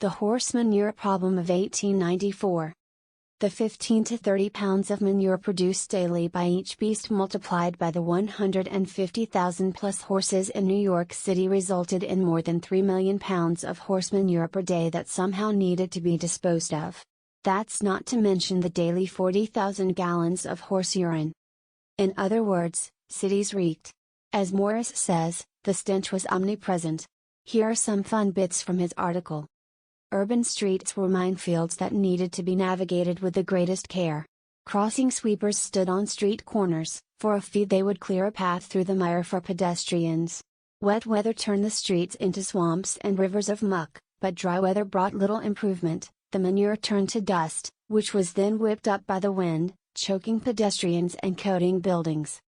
The horse manure problem of 1894. The 15 to 30 pounds of manure produced daily by each beast multiplied by the 150,000 plus horses in New York City resulted in more than 3 million pounds of horse manure per day that somehow needed to be disposed of. That's not to mention the daily 40,000 gallons of horse urine. In other words, cities reeked. As Morris says, the stench was omnipresent. Here are some fun bits from his article. Urban streets were minefields that needed to be navigated with the greatest care. Crossing sweepers stood on street corners. For a fee they would clear a path through the mire for pedestrians. Wet weather turned the streets into swamps and rivers of muck, but dry weather brought little improvement. The manure turned to dust, which was then whipped up by the wind, choking pedestrians and coating buildings.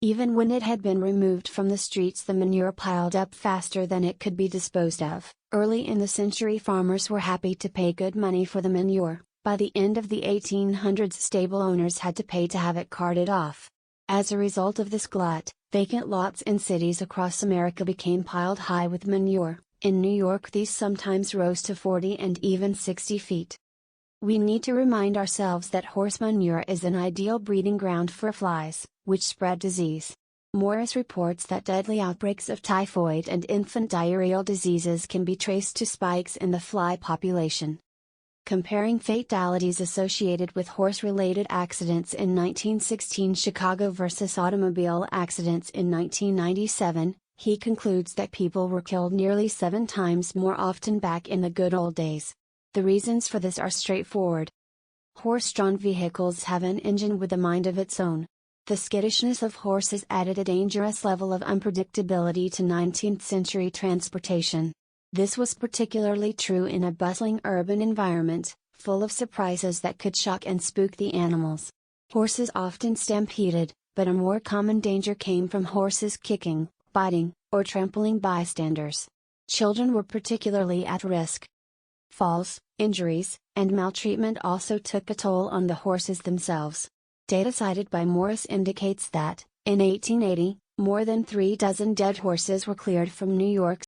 Even when it had been removed from the streets, the manure piled up faster than it could be disposed of. Early in the century, farmers were happy to pay good money for the manure. By the end of the 1800s, stable owners had to pay to have it carted off. As a result of this glut, vacant lots in cities across America became piled high with manure. In New York, these sometimes rose to 40 and even 60 feet. We need to remind ourselves that horse manure is an ideal breeding ground for flies, which spread disease. Morris reports that deadly outbreaks of typhoid and infant diarrheal diseases can be traced to spikes in the fly population. Comparing fatalities associated with horse-related accidents in 1916 Chicago versus automobile accidents in 1997, he concludes that people were killed nearly 7 times more often back in the good old days. The reasons for this are straightforward. Horse-drawn vehicles have an engine with a mind of its own. The skittishness of horses added a dangerous level of unpredictability to 19th century transportation. This was particularly true in a bustling urban environment, full of surprises that could shock and spook the animals. Horses often stampeded, but a more common danger came from horses kicking, biting, or trampling bystanders. Children were particularly at risk. Falls, injuries, and maltreatment also took a toll on the horses themselves. Data cited by Morris indicates that, in 1880, more than 3 dozen dead horses were cleared from New York